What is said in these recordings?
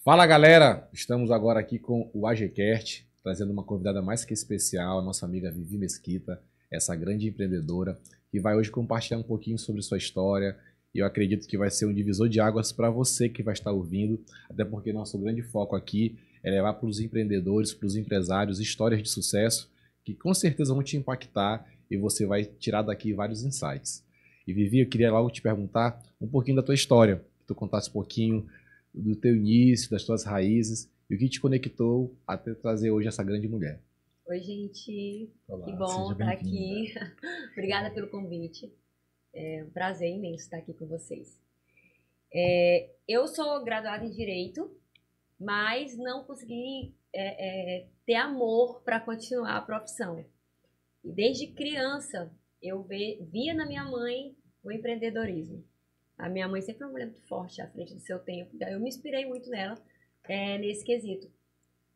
Fala galera, estamos agora aqui com o AGCast, trazendo uma convidada mais que especial, a nossa amiga Vivi Mesquita, essa grande empreendedora, que vai hoje compartilhar um pouquinho sobre sua história. E eu acredito que vai ser um divisor de águas para você que vai estar ouvindo, até porque nosso grande foco aqui é levar para os empreendedores, para os empresários, histórias de sucesso que com certeza vão te impactar e você vai tirar daqui vários insights. E Vivi, eu queria logo te perguntar um pouquinho da tua história, que tu contasse um pouquinho do teu início, das tuas raízes e o que te conectou até trazer hoje essa grande mulher. Oi, gente. Olá, que bom estar aqui. Obrigada pelo convite. É um prazer imenso estar aqui com vocês. Eu sou graduada em Direito, mas não consegui ter amor para continuar a profissão. E desde criança, eu via na minha mãe o empreendedorismo. A minha mãe sempre foi uma mulher muito forte à frente do seu tempo, daí eu me inspirei muito nela nesse quesito.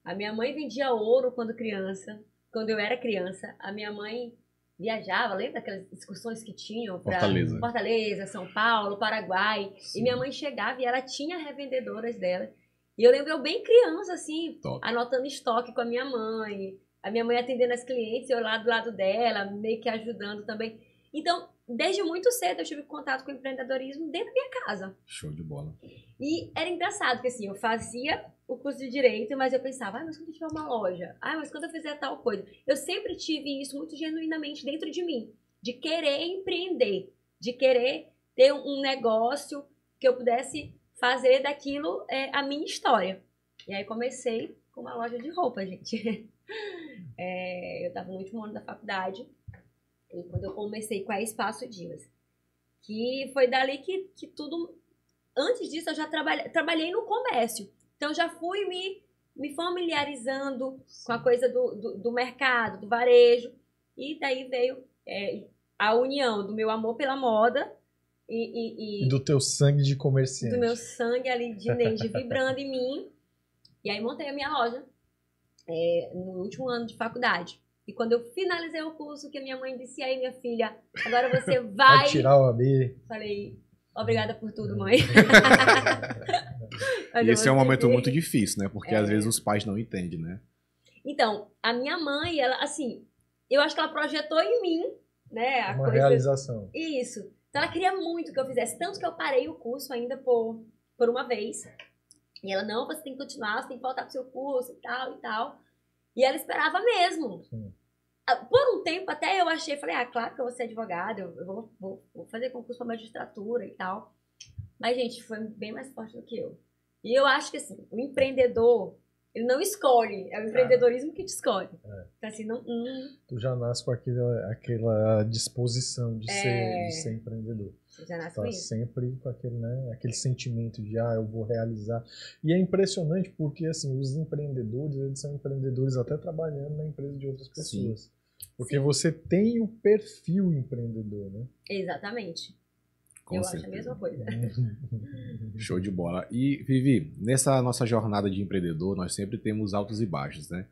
A minha mãe vendia ouro quando criança. Quando eu era criança, a minha mãe viajava, lembra daquelas excursões que tinham para Fortaleza, São Paulo, Paraguai? Sim. E minha mãe chegava e ela tinha revendedoras dela. E eu lembro eu bem criança, assim, anotando estoque com a minha mãe atendendo as clientes, eu lá do lado dela, meio que ajudando também. Então, desde muito cedo eu tive contato com o empreendedorismo dentro da minha casa. Show de bola. E era engraçado, porque assim, eu fazia o curso de Direito, mas eu pensava, mas quando eu tiver uma loja? Mas quando eu fizer tal coisa? Eu sempre tive isso muito genuinamente dentro de mim, de querer empreender, de querer ter um negócio que eu pudesse fazer daquilo a minha história. E aí comecei com uma loja de roupa, gente. Eu estava no último ano da faculdade, e quando eu comecei com a Espaço Divas, que foi dali que tudo... Antes disso, eu já trabalhei no comércio. Então, já fui me familiarizando com a coisa do mercado, do varejo. E daí veio a união do meu amor pela moda e do teu sangue de comerciante. Do meu sangue ali de Neide vibrando em mim. E aí, montei a minha loja no último ano de faculdade. E quando eu finalizei o curso, que a minha mãe disse, aí, minha filha, agora você vai tirar o AB. Falei... Obrigada por tudo, mãe. E esse é um momento muito difícil, né? Porque às vezes os pais não entendem, né? Então, a minha mãe, ela, assim, eu acho que ela projetou em mim, né? Uma realização. Isso. Então, ela queria muito que eu fizesse. Tanto que eu parei o curso ainda por uma vez. E ela, não, você tem que continuar, você tem que voltar pro seu curso e tal e tal. E ela esperava mesmo. Sim. Por um tempo até eu achei, falei, claro que eu vou ser advogada, eu vou fazer concurso para magistratura e tal. Mas, gente, foi bem mais forte do que eu. E eu acho que, assim, o empreendedor, ele não escolhe, é o empreendedorismo que te escolhe. Então, assim, não... Tu já nasce com aquela disposição de ser empreendedor. Você já nasce tá com isso. Sempre com aquele sentimento de, eu vou realizar. E é impressionante porque, assim, os empreendedores, eles são empreendedores até trabalhando na empresa de outras pessoas. Sim. Porque você tem o perfil empreendedor, né? Exatamente. Com certeza. Acho a mesma coisa. Show de bola. E, Vivi, nessa nossa jornada de empreendedor, nós sempre temos altos e baixos, né?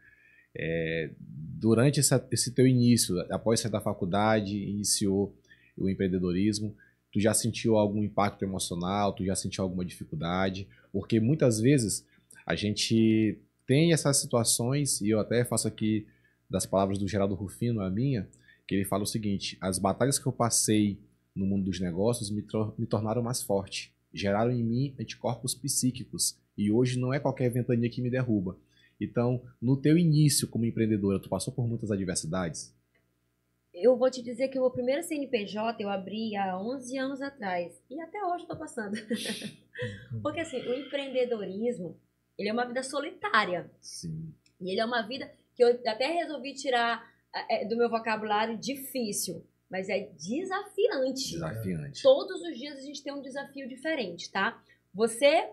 Durante esse teu início, após sair da faculdade, iniciou o empreendedorismo, tu já sentiu algum impacto emocional? Tu já sentiu alguma dificuldade? Porque muitas vezes a gente tem essas situações, e eu até faço aqui das palavras do Geraldo Rufino, a minha, que ele fala o seguinte: as batalhas que eu passei no mundo dos negócios me tornaram mais forte, geraram em mim anticorpos psíquicos, e hoje não é qualquer ventania que me derruba. Então, no teu início como empreendedora, tu passou por muitas adversidades? Eu vou te dizer que o meu primeiro CNPJ eu abri há 11 anos atrás, e até hoje estou passando. Porque, assim, o empreendedorismo, ele é uma vida solitária. Sim. E ele é uma vida que eu até resolvi tirar do meu vocabulário difícil, mas é desafiante. Desafiante. Todos os dias a gente tem um desafio diferente, tá? Você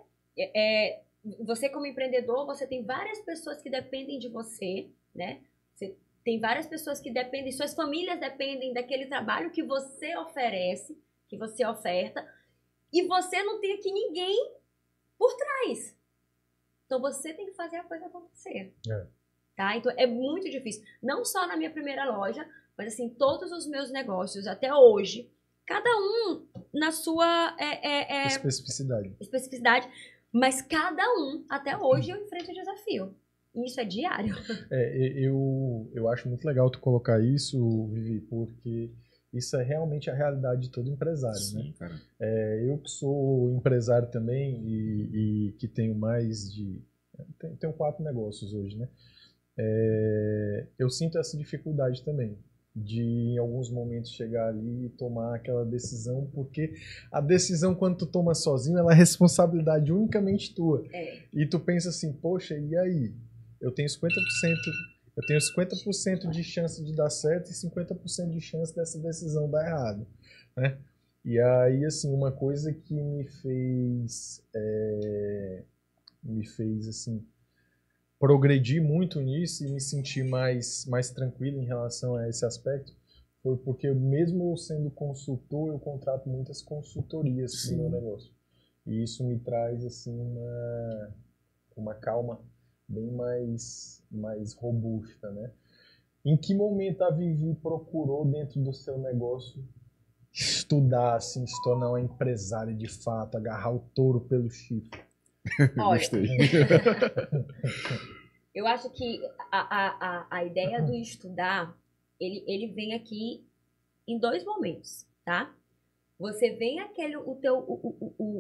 como empreendedor, você tem várias pessoas que dependem de você, né? Você tem várias pessoas que dependem, suas famílias dependem daquele trabalho que você oferece, que você oferta, e você não tem aqui ninguém por trás. Então, você tem que fazer a coisa acontecer. Tá? Então, é muito difícil. Não só na minha primeira loja, mas, assim, todos os meus negócios, até hoje, cada um na sua especificidade. Mas cada um, até hoje, eu enfrento o desafio. E isso é diário. Eu acho muito legal tu colocar isso, Vivi, porque isso é realmente a realidade de todo empresário, Sim, né? cara. Eu que sou empresário também e que tenho mais de... Tenho 4 negócios hoje, né? Eu sinto essa dificuldade também de em alguns momentos chegar ali e tomar aquela decisão, porque a decisão quando tu toma sozinho, ela é responsabilidade unicamente tua. E tu pensa assim, poxa, e aí? Eu tenho 50% de chance de dar certo e 50% de chance dessa decisão dar errado, né? E aí, assim, uma coisa que me fez assim, progredir muito nisso e me sentir mais tranquilo em relação a esse aspecto foi porque mesmo eu sendo consultor, eu contrato muitas consultorias para o meu negócio. E isso me traz assim uma calma bem mais robusta, né? Em que momento a Vivi procurou dentro do seu negócio estudar, assim, se tornar uma empresária de fato, agarrar o touro pelo chifre? Olha, Gostei. eu acho que a ideia do estudar, ele vem aqui em 2 momentos, tá? Você vem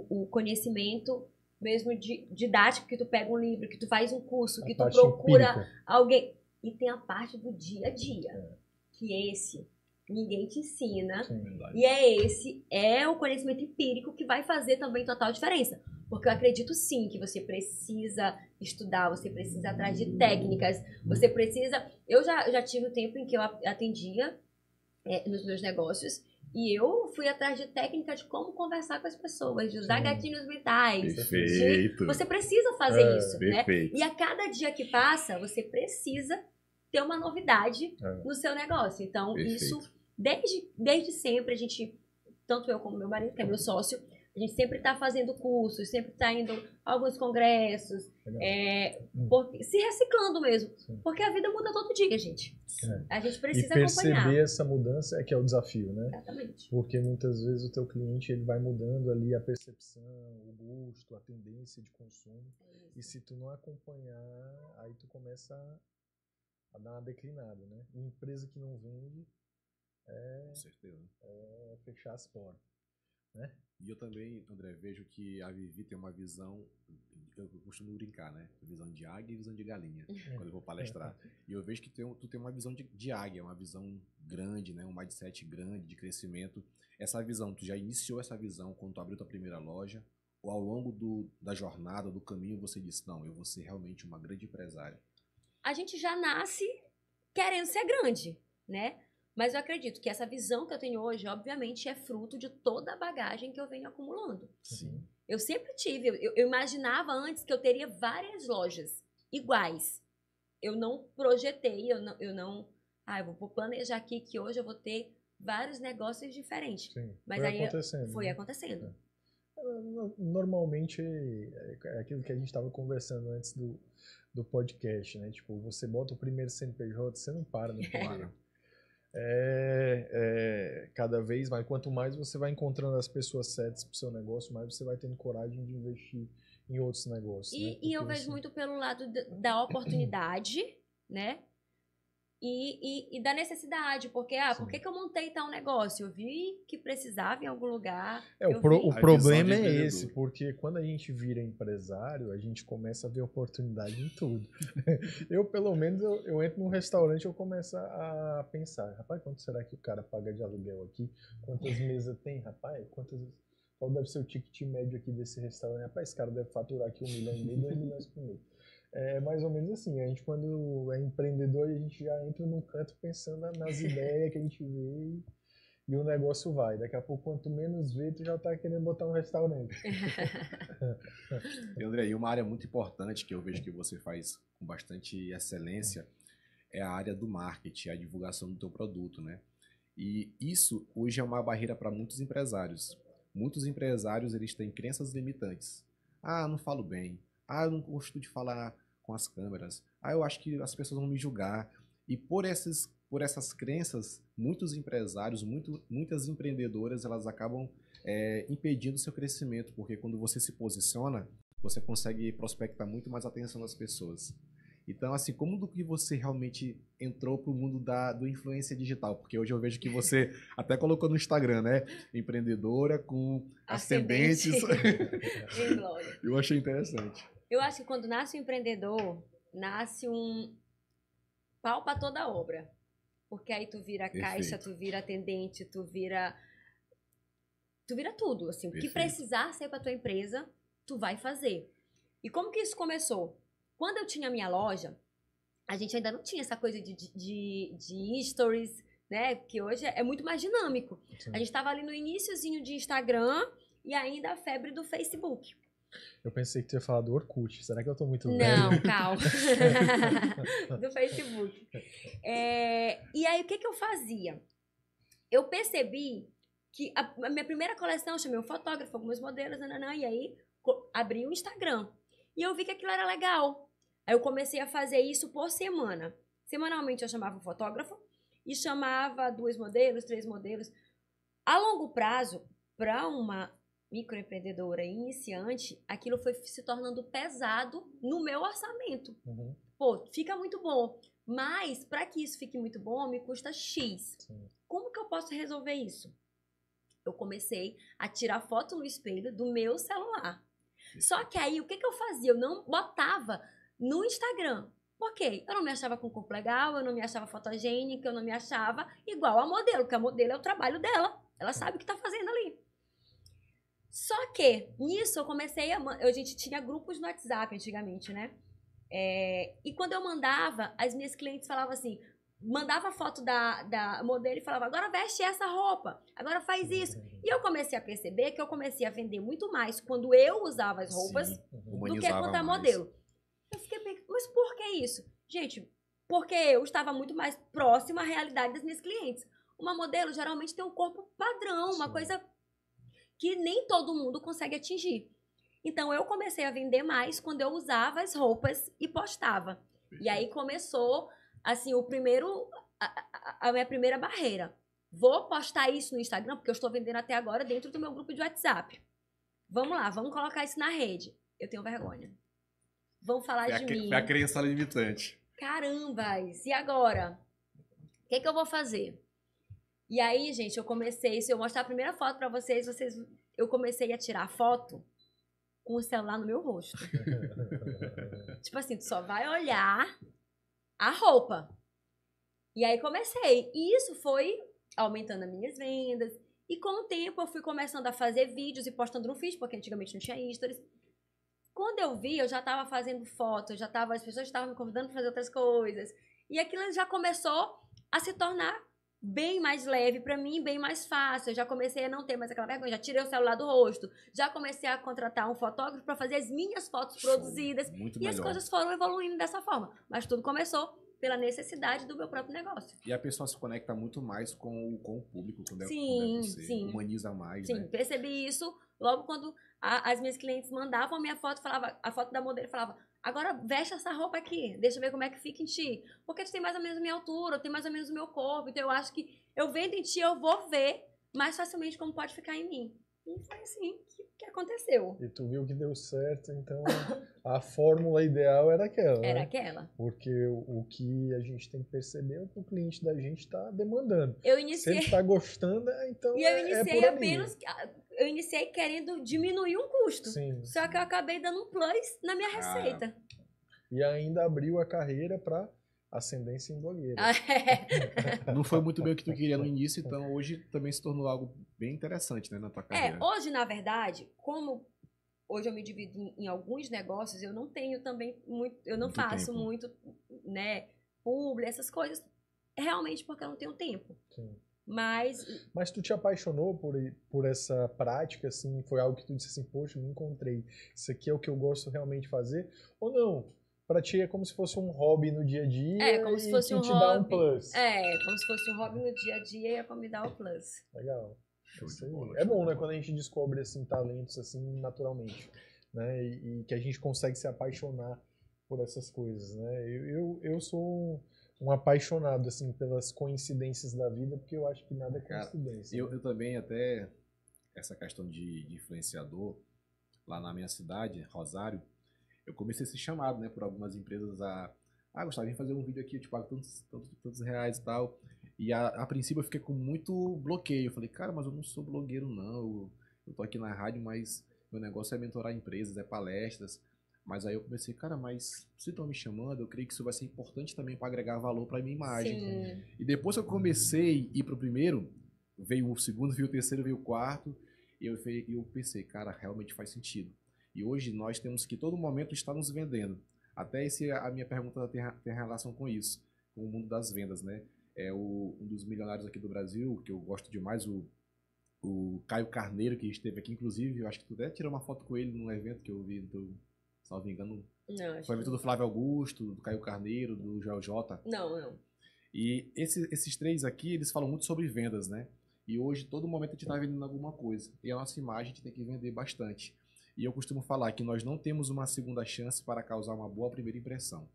o conhecimento mesmo didático, que tu pega um livro, que tu faz um curso, que tu procura empírica. alguém. E tem a parte do dia a dia, que esse ninguém te ensina. Sim. E esse é o conhecimento empírico que vai fazer também total diferença. Porque eu acredito sim que você precisa estudar, você precisa ir atrás de técnicas, você precisa... Eu já tive um tempo em que eu atendia nos meus negócios e eu fui atrás de técnicas de como conversar com as pessoas, de usar gatilhos mentais. Perfeito. Você precisa fazer isso, perfeito. né? E a cada dia que passa, você precisa ter uma novidade no seu negócio. Então, Perfeito. isso, desde sempre, a gente, tanto eu como meu marido, que é meu sócio, a gente sempre está fazendo cursos, sempre está indo a alguns congressos, se reciclando mesmo. Sim. Porque a vida muda todo dia, gente. A gente precisa e perceber acompanhar. essa mudança é que é o desafio, né? Exatamente. Porque muitas vezes o teu cliente ele vai mudando ali a percepção, o gosto, a tendência de consumo. E se tu não acompanhar, aí tu começa a dar uma declinada, né? Uma empresa que não vende Com certeza. é fechar as portas, né? E eu também, André, vejo que a Vivi tem uma visão, eu costumo brincar, né? Visão de águia e visão de galinha, quando eu vou palestrar. E eu vejo que tu tem uma visão de águia, uma visão grande, né? Um mindset grande de crescimento. Essa visão, tu já iniciou essa visão quando tu abriu tua primeira loja? Ou ao longo da jornada, do caminho, você disse, não, eu vou ser realmente uma grande empresária? A gente já nasce querendo ser grande, né? Mas eu acredito que essa visão que eu tenho hoje, obviamente, é fruto de toda a bagagem que eu venho acumulando. Sim. Eu sempre tive, eu imaginava antes que eu teria várias lojas iguais. Eu não projetei, eu vou planejar aqui que hoje eu vou ter vários negócios diferentes. Sim. Mas foi acontecendo. Normalmente é aquilo que a gente estava conversando antes do podcast, né? Tipo, você bota o primeiro CNPJ, você não para no primeiro. Cada vez mais, quanto mais você vai encontrando as pessoas certas para o seu negócio, mais você vai tendo coragem de investir em outros negócios. E eu vejo muito pelo lado da oportunidade, né? E da necessidade, porque por que eu montei tal negócio? Eu vi que precisava em algum lugar. O problema é esse, porque quando a gente vira empresário, a gente começa a ver oportunidade em tudo. Eu, pelo menos, eu entro num restaurante e eu começo a pensar, rapaz, quanto será que o cara paga de aluguel aqui? Quantas mesas tem, rapaz? Qual deve ser o ticket médio aqui desse restaurante? Rapaz, esse cara deve faturar aqui 1,5 milhão, 2 milhões por mês. É mais ou menos assim, a gente quando é empreendedor, a gente já entra num canto pensando nas ideias que a gente vê e o negócio vai. Daqui a pouco, quanto menos vê, tu já tá querendo botar um restaurante. E André, e uma área muito importante que eu vejo que você faz com bastante excelência é a área do marketing, a divulgação do teu produto, né? E isso hoje é uma barreira para muitos empresários. Muitos empresários, eles têm crenças limitantes. Ah, não falo bem. Ah, eu não gosto de falar com as câmeras. Ah, eu acho que as pessoas vão me julgar. E por essas crenças, muitos empresários, muitas empreendedoras, elas acabam impedindo o seu crescimento, porque quando você se posiciona, você consegue prospectar muito mais a atenção das pessoas. Então, assim, como do que você realmente entrou pro mundo do influência digital? Porque hoje eu vejo que você até colocou no Instagram, né? Empreendedora com ascendentes. Em glória. Eu achei interessante. Eu acho que quando nasce um empreendedor, nasce um pau para toda a obra. Porque aí tu vira caixa, tu vira atendente, tu vira tudo, assim. O que precisar ser para tua empresa, tu vai fazer. E como que isso começou? Quando eu tinha minha loja, a gente ainda não tinha essa coisa de stories, né? Que hoje é muito mais dinâmico. Sim. A gente estava ali no iniciozinho de Instagram e ainda a febre do Facebook. Eu pensei que tu ia falar do Orkut. Será que eu tô muito velho? Não, calma. Do Facebook. E aí, o que eu fazia? Eu percebi que a minha primeira coleção, eu chamei um fotógrafo, alguns modelos, e aí abri o Instagram. E eu vi que aquilo era legal. Aí eu comecei a fazer isso por semana. Semanalmente eu chamava um fotógrafo e chamava 2 modelos, 3 modelos. A longo prazo, para uma microempreendedora iniciante, aquilo foi se tornando pesado no meu orçamento. Uhum. Pô, fica muito bom. Mas, para que isso fique muito bom, me custa X. Sim. Como que eu posso resolver isso? Eu comecei a tirar foto no espelho do meu celular. Só que aí, o que eu fazia? Eu não botava no Instagram. Por quê? Eu não me achava com o corpo legal, eu não me achava fotogênica, eu não me achava igual a modelo, porque a modelo é o trabalho dela. Ela sabe o que tá fazendo ali. Só que, nisso, eu comecei a gente tinha grupos no WhatsApp antigamente, né? E quando eu mandava, as minhas clientes falavam assim, mandava foto da modelo e falava, agora veste essa roupa, agora faz isso. E eu comecei a perceber que eu comecei a vender muito mais quando eu usava as roupas do que quanto a modelo. Eu fiquei pensando, mas por que isso? Gente, porque eu estava muito mais próxima à realidade das minhas clientes. Uma modelo geralmente tem um corpo padrão, uma coisa que nem todo mundo consegue atingir. Então, eu comecei a vender mais quando eu usava as roupas e postava. E aí começou, assim, a minha primeira barreira. Vou postar isso no Instagram, porque eu estou vendendo até agora dentro do meu grupo de WhatsApp. Vamos lá, vamos colocar isso na rede. Eu tenho vergonha. Vão falar de mim. É a crença limitante. Caramba, e agora? O que eu vou fazer? E aí, gente, eu comecei, se eu mostrar a primeira foto pra vocês, eu comecei a tirar foto com o celular no meu rosto. Tipo assim, tu só vai olhar a roupa. E aí comecei. E isso foi aumentando as minhas vendas. E com o tempo eu fui começando a fazer vídeos e postando no feed, porque antigamente não tinha stories. Quando eu vi, eu já estava fazendo foto, as pessoas estavam me convidando para fazer outras coisas. E aquilo já começou a se tornar bem mais leve para mim, bem mais fácil. Eu já comecei a não ter mais aquela vergonha, já tirei o celular do rosto, já comecei a contratar um fotógrafo para fazer as minhas fotos produzidas. Muito melhor. As coisas foram evoluindo dessa forma. Mas tudo começou pela necessidade do meu próprio negócio. E a pessoa se conecta muito mais com o público, quando sim. Humaniza mais, sim, né? Percebi isso logo quando as minhas clientes mandavam a minha foto, a foto da modelo, falava, agora veste essa roupa aqui, deixa eu ver como é que fica em ti. Porque tu tem mais ou menos a minha altura, eu tenho mais ou menos o meu corpo, então eu acho que eu vendo em ti, eu vou ver mais facilmente como pode ficar em mim. E foi assim que aconteceu. E tu viu que deu certo, então a fórmula ideal era aquela. Era aquela. Porque o que a gente tem que perceber é o que o cliente da gente está demandando. Se ele está gostando, então e eu iniciei eu iniciei querendo diminuir um custo. Sim. Só que eu acabei dando um plus na minha receita. E ainda abriu a carreira para ascendência em blogueira. Não foi muito bem o que tu queria no início, então hoje também se tornou algo bem interessante, né, na tua carreira. Hoje, na verdade, como hoje eu me divido em alguns negócios, eu não tenho também eu não faço muito, né, publi, essas coisas, realmente porque eu não tenho tempo. Sim. Mas tu te apaixonou por essa prática, assim, foi algo que tu disse assim, poxa, me encontrei, isso aqui é o que eu gosto realmente de fazer, ou não? Pra ti é como se fosse um hobby no dia a dia como se fosse um te hobby, dá um plus. Como se fosse um hobby no dia a dia e é pra me dar o plus. Legal. É bom, né, quando a gente descobre, assim, talentos, assim, naturalmente, né, e que a gente consegue se apaixonar por essas coisas, né. Eu sou um apaixonado, assim, pelas coincidências da vida, porque eu acho que nada é coincidência. Eu também, até essa questão de influenciador, lá na minha cidade, Rosário, eu comecei a ser chamado, né, por algumas empresas Gustavo, vem fazer um vídeo aqui, eu te pago tantos reais e tal. E a princípio eu fiquei com muito bloqueio. Eu falei, cara, mas eu não sou blogueiro não, eu tô aqui na rádio, mas meu negócio é mentorar empresas, é palestras. Mas aí eu comecei, cara, mas se estão me chamando, eu creio que isso vai ser importante também para agregar valor para minha imagem. Sim. E depois que eu comecei a ir pro primeiro, veio o segundo, veio o terceiro, veio o quarto, e eu pensei, cara, realmente faz sentido. E hoje nós temos que todo momento estar nos vendendo. Até a minha pergunta tem relação com isso, com o mundo das vendas, né? Um dos milionários aqui do Brasil, que eu gosto demais, o Caio Carneiro, que esteve aqui, inclusive, eu acho que tu até tirou uma foto com ele num evento que eu vi, salvo engano, Não, foi o evento do Flávio Augusto, do Caio Carneiro, do Joel J. Não. E esses três aqui, eles falam muito sobre vendas, né? E hoje, todo momento, a gente está vendendo alguma coisa. E a nossa imagem, a gente tem que vender bastante. E eu costumo falar que nós não temos uma segunda chance para causar uma boa primeira impressão.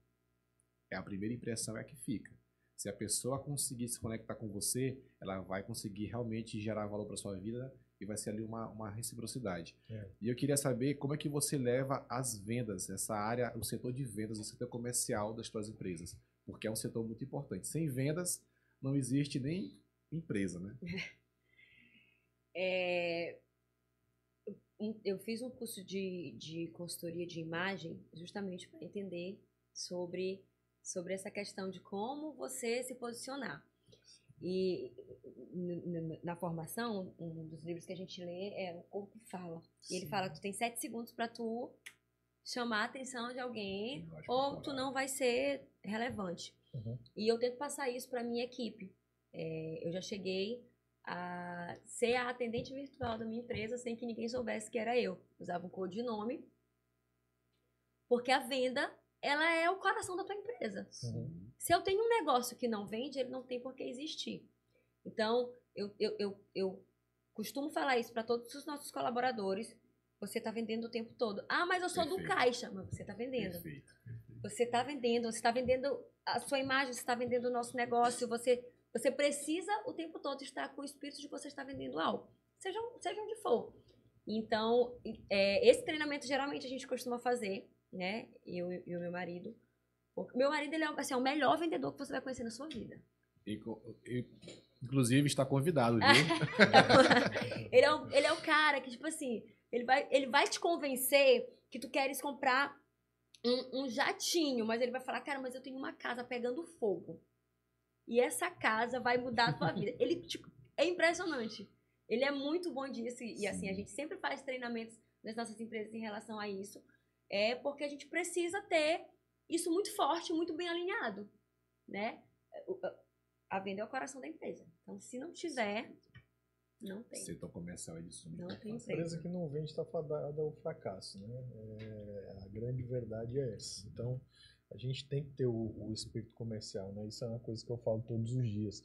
A primeira impressão é a que fica. Se a pessoa conseguir se conectar com você, ela vai conseguir realmente gerar valor para sua vida e vai ser ali uma reciprocidade. E eu queria saber como é que você leva as vendas, essa área, o setor de vendas, o setor comercial das suas empresas. Porque é um setor muito importante. Sem vendas, não existe nem empresa, né? Eu fiz um curso de consultoria de imagem justamente para entender sobre essa questão de como você se posicionar. E na formação, um dos livros que a gente lê é O Corpo Fala. E ele fala que tu tem 7 segundos para tu chamar a atenção de alguém ou tu não vai ser relevante. E eu tento passar isso para minha equipe. Eu já cheguei a ser a atendente virtual da minha empresa sem que ninguém soubesse que era eu. Usava um codinome, porque a venda, ela é o coração da tua empresa. Se eu tenho um negócio que não vende, ele não tem por que existir. Então, eu costumo falar isso para todos os nossos colaboradores. Você está vendendo o tempo todo. Ah, mas eu sou do caixa. Mas você está vendendo. Perfeito. Você está vendendo a sua imagem, você está vendendo o nosso negócio, você precisa o tempo todo estar com o espírito de que você está vendendo algo, seja onde for. Então, esse treinamento geralmente a gente costuma fazer, né? Eu e o meu marido. O meu marido, ele é, assim, o melhor vendedor que você vai conhecer na sua vida. Inclusive, está convidado, viu? ele é o cara que, tipo assim, ele vai te convencer que tu queres comprar um jatinho, mas ele vai falar, cara, mas eu tenho uma casa pegando fogo. E essa casa vai mudar a tua vida. Ele, tipo, é impressionante. Ele é muito bom disso. E assim, a gente sempre faz treinamentos nas nossas empresas em relação a isso. Porque a gente precisa ter isso muito forte, muito bem alinhado, né? A venda é o coração da empresa. Então, se não tiver, não tem. O setor comercial é disso. Não tem empresa. A empresa que não vende está fadada ao fracasso, né? A grande verdade é essa. Então, a gente tem que ter o espírito comercial, né? Isso é uma coisa que eu falo todos os dias.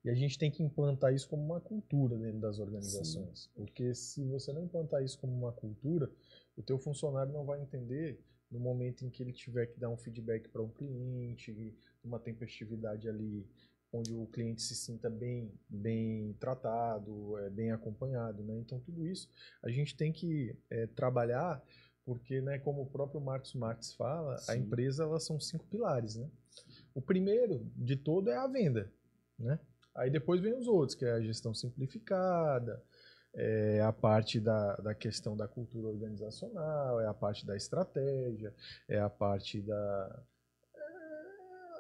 E a gente tem que implantar isso como uma cultura dentro das organizações. Sim. Porque se você não implantar isso como uma cultura, o teu funcionário não vai entender no momento em que ele tiver que dar um feedback para um cliente, uma tempestividade ali, onde o cliente se sinta bem tratado, bem acompanhado, né? Então, tudo isso a gente tem que trabalhar. Porque, né, como o próprio Marcos Marques fala, sim, a empresa, elas são 5 pilares, né? O primeiro de todo é a venda, né? Aí depois vem os outros, que é a gestão simplificada, é a parte da questão da cultura organizacional, é a parte da estratégia, é a parte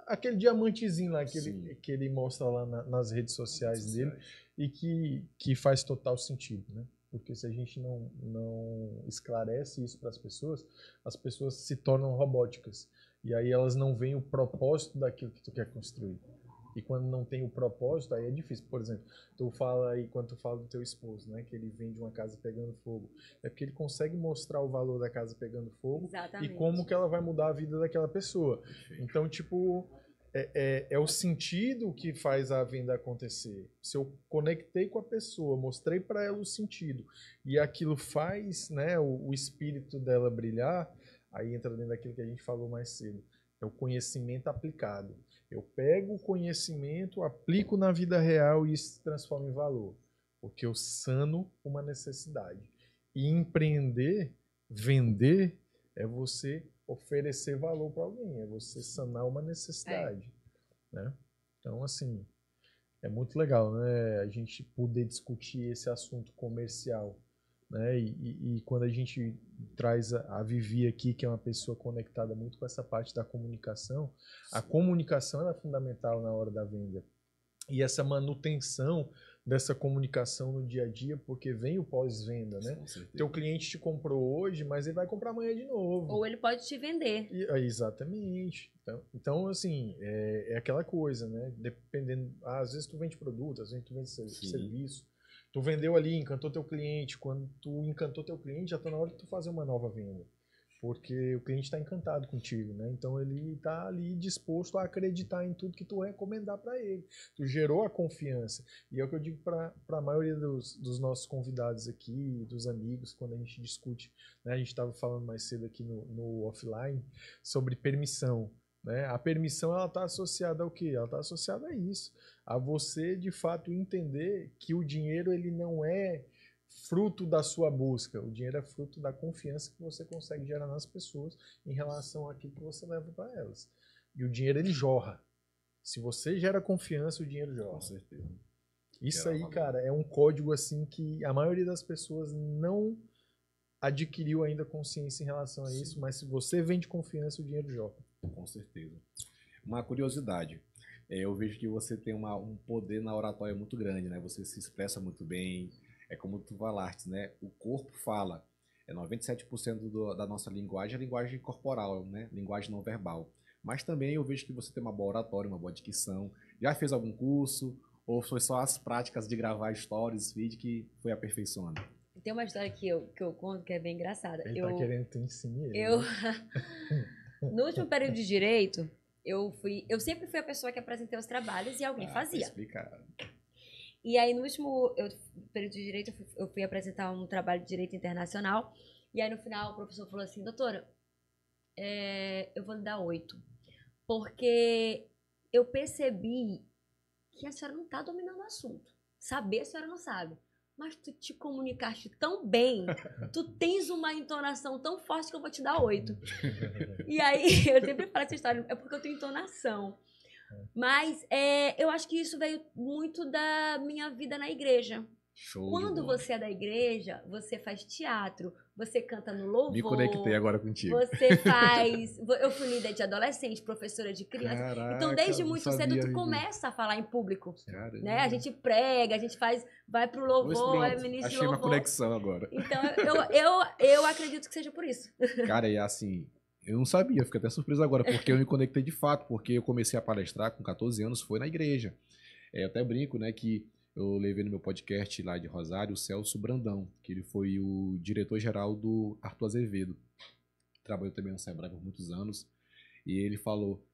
aquele diamantezinho lá que ele mostra lá nas redes sociais dele e que faz total sentido, né? Porque se a gente não esclarece isso para as pessoas se tornam robóticas. E aí elas não veem o propósito daquilo que tu quer construir. E quando não tem o propósito, aí é difícil. Por exemplo, quando tu fala do teu esposo, né, que ele vende uma casa pegando fogo, é porque ele consegue mostrar o valor da casa pegando fogo. Exatamente. E como que ela vai mudar a vida daquela pessoa. Então, tipo, é o sentido que faz a venda acontecer. Se eu conectei com a pessoa, mostrei para ela o sentido, e aquilo faz, né, o espírito dela brilhar, aí entra dentro daquilo que a gente falou mais cedo. É o conhecimento aplicado. Eu pego o conhecimento, aplico na vida real e isso se transforma em valor. Porque eu sano uma necessidade. E empreender vender é você oferecer valor para alguém, é você sanar uma necessidade, né? Então, assim, é muito legal, né? A gente poder discutir esse assunto comercial, né? E quando a gente traz a Vivi aqui, que é uma pessoa conectada muito com essa parte da comunicação, a comunicação ela é fundamental na hora da venda. E essa manutenção dessa comunicação no dia a dia, porque vem o pós-venda, né? Teu cliente te comprou hoje, mas ele vai comprar amanhã de novo. Ou ele pode te vender. Exatamente. Então assim, é aquela coisa, né? Dependendo, às vezes tu vende produto, às vezes tu vende serviço. Tu vendeu ali, encantou teu cliente. Quando tu encantou teu cliente, já tá na hora de tu fazer uma nova venda. Porque o cliente está encantado contigo, né? Então ele está ali disposto a acreditar em tudo que tu recomendar para ele. Tu gerou a confiança. E é o que eu digo para a maioria dos nossos convidados aqui, dos amigos, quando a gente discute, né? A gente estava falando mais cedo aqui no offline sobre permissão, né? A permissão ela está associada ao quê? Ela está associada a isso, a você de fato entender que o dinheiro ele não é fruto da sua busca. O dinheiro é fruto da confiança que você consegue gerar nas pessoas em relação àquilo que você leva para elas. E o dinheiro, ele jorra. Se você gera confiança, o dinheiro jorra. Com certeza. Isso aí, cara, é um código assim que a maioria das pessoas não adquiriu ainda consciência em relação a isso, mas se você vende confiança, o dinheiro jorra. Com certeza. Uma curiosidade. Eu vejo que você tem um poder na oratória muito grande, né? Você se expressa muito bem. É como tu falaste, né? O corpo fala. 97% da nossa linguagem é linguagem corporal, né? Linguagem não verbal. Mas também eu vejo que você tem uma boa oratória, uma boa dicção. Já fez algum curso? Ou foi só as práticas de gravar stories, vídeo que foi aperfeiçoando? Tem uma história que eu conto que é bem engraçada. Ele tá querendo que tu ensine ele. No último período de Direito, eu sempre fui a pessoa que apresentei os trabalhos e alguém fazia. Explicar. E aí, no último período de Direito, eu fui apresentar um trabalho de Direito Internacional. E aí, no final, o professor falou assim, doutora, eu vou lhe dar 8. Porque eu percebi que a senhora não está dominando o assunto. Saber a senhora não sabe. Mas tu te comunicaste tão bem, tu tens uma entonação tão forte que eu vou te dar 8. E aí, eu sempre falo essa história, é porque eu tenho entonação. Mas eu acho que isso veio muito da minha vida na igreja. Show. Quando você é da igreja, você faz teatro, você canta no louvor. Me conectei agora contigo. Você faz... Eu fui líder de adolescente, professora de criança. Caraca, então, desde muito cedo, tu começa a falar em público. Né? A gente prega, a gente vai pro louvor, ministra Achei louvor. uma conexão agora. Então, eu acredito que seja por isso. Cara, e assim... Eu não sabia, eu fiquei até surpreso agora, porque eu me conectei de fato, porque eu comecei a palestrar com 14 anos, foi na igreja. Eu até brinco, né, que eu levei no meu podcast lá de Rosário o Celso Brandão, que ele foi o diretor-geral do Arthur Azevedo. Trabalhou também no Sebrae por muitos anos, e ele falou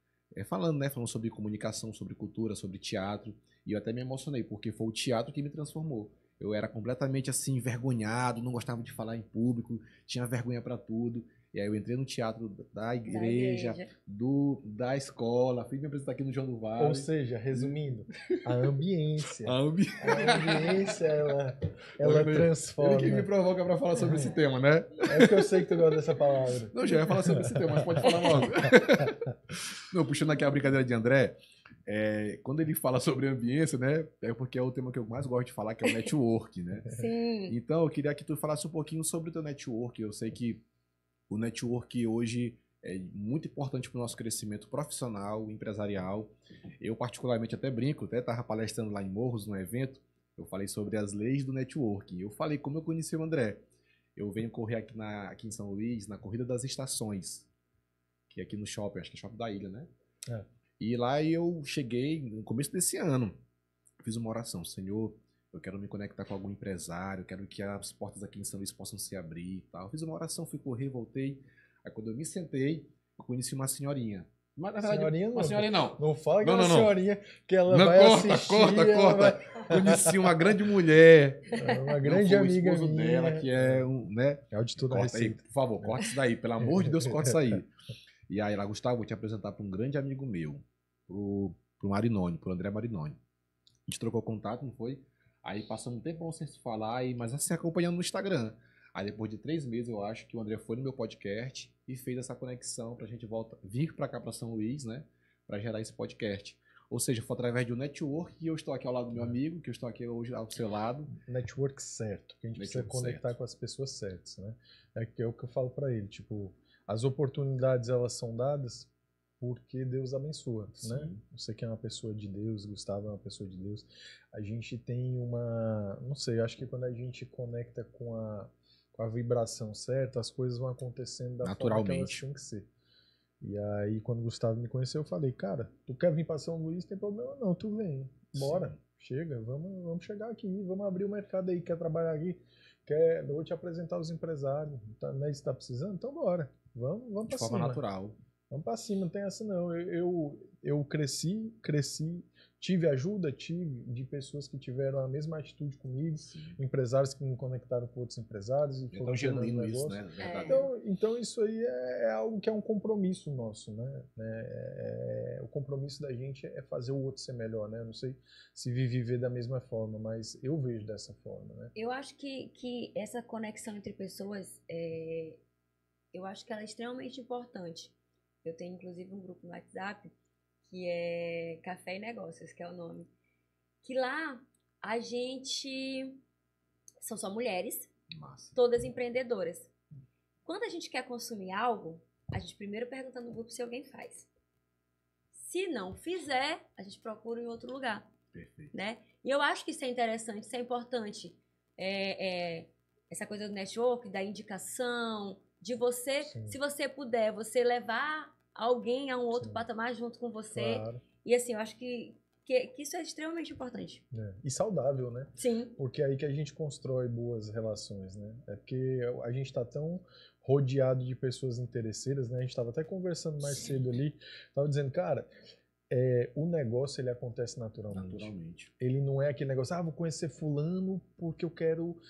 sobre comunicação, sobre cultura, sobre teatro, e eu até me emocionei, porque foi o teatro que me transformou. Eu era completamente assim, envergonhado, não gostava de falar em público, tinha vergonha para tudo. E aí eu entrei no teatro da igreja, da escola, fui me apresentar aqui no João do Vale. Ou seja, resumindo, a ambiência. A ambiência, ela transforma. Ele que me provoca para falar sobre esse tema, né? É porque eu sei que tu gosta dessa palavra. Não, já ia falar sobre esse tema, mas pode falar logo. Não, puxando aqui a brincadeira de André, quando ele fala sobre ambiência, né, é porque é o tema que eu mais gosto de falar, que é o network, né? Sim. Então, eu queria que tu falasse um pouquinho sobre o teu network. Eu sei que o network hoje é muito importante para o nosso crescimento profissional, empresarial. Eu, particularmente, até brinco, até estava palestrando lá em Morros, num evento, eu falei sobre as leis do networking. Eu falei como eu conheci o André. Eu venho correr aqui em São Luís, na Corrida das Estações, que é aqui no shopping, acho que é shopping da ilha, né? E lá eu cheguei no começo desse ano, fiz uma oração, Senhor, eu quero me conectar com algum empresário, quero que as portas aqui em São Luís possam se abrir e tal. Fiz uma oração, fui correr, voltei. Aí quando eu me sentei, eu conheci uma senhorinha. Mas, na verdade, senhorinha não. Uma senhorinha não. Não fala que é uma senhorinha que ela não, vai corta, assistir. Corta. Conheci uma grande mulher. Uma grande amiga minha. Dela, que é né? É o de tudo corta aí, por favor, corta isso daí. Pelo amor de Deus, corta isso aí. E aí lá, Gustavo, vou te apresentar para um grande amigo meu, pro Marinoni, pro André Marinoni. A gente trocou contato, não foi? Aí passamos um tempão sem se falar, mas assim, acompanhando no Instagram. Aí depois de 3 meses, eu acho que o André foi no meu podcast e fez essa conexão pra gente vir pra cá, pra São Luís, né? Pra gerar esse podcast. Ou seja, foi através de um network que eu estou aqui ao lado do meu amigo, que eu estou aqui hoje ao seu lado. Network certo, que a gente precisa conectar com as pessoas certas, né? É o que eu falo pra ele, tipo, as oportunidades elas são dadas porque Deus abençoa, né? Você que é uma pessoa de Deus, Gustavo é uma pessoa de Deus, a gente tem não sei, acho que quando a gente conecta com a vibração certa, as coisas vão acontecendo da forma que elas têm que ser. E aí, quando o Gustavo me conheceu, eu falei, cara, tu quer vir para São Luís, tem problema não, tu vem, bora, chega, vamos chegar aqui, vamos abrir o mercado aí, quer trabalhar aqui, eu vou te apresentar os empresários, tá, né, você tá precisando? Então bora, vamos para cima. De forma natural. Vamos pra cima, não tem essa não. Eu cresci, tive ajuda, de pessoas que tiveram a mesma atitude comigo, empresários que me conectaram com outros empresários. E tão genuíno isso, né? Então isso aí é algo que é um compromisso nosso, né? O compromisso da gente é fazer o outro ser melhor, né? Eu não sei se viver da mesma forma, mas eu vejo dessa forma, né? Eu acho que essa conexão entre pessoas, eu acho que ela é extremamente importante. Eu tenho, inclusive, um grupo no WhatsApp que é Café e Negócios, que é o nome. Que lá a gente... São só mulheres, todas empreendedoras. Quando a gente quer consumir algo, a gente primeiro pergunta no grupo se alguém faz. Se não fizer, a gente procura em outro lugar. Perfeito. Né? E eu acho que isso é interessante, isso é importante. Essa coisa do network, da indicação... de você, sim, se você puder, você levar alguém a um outro, sim, patamar junto com você. Claro. E assim, eu acho que isso é extremamente importante. E saudável, né? Sim. Porque é aí que a gente constrói boas relações, né? É porque a gente tá tão rodeado de pessoas interesseiras, né? A gente tava até conversando mais, sim, cedo ali, tava dizendo, cara, o negócio ele acontece naturalmente. Ele não é aquele negócio, vou conhecer fulano porque eu quero...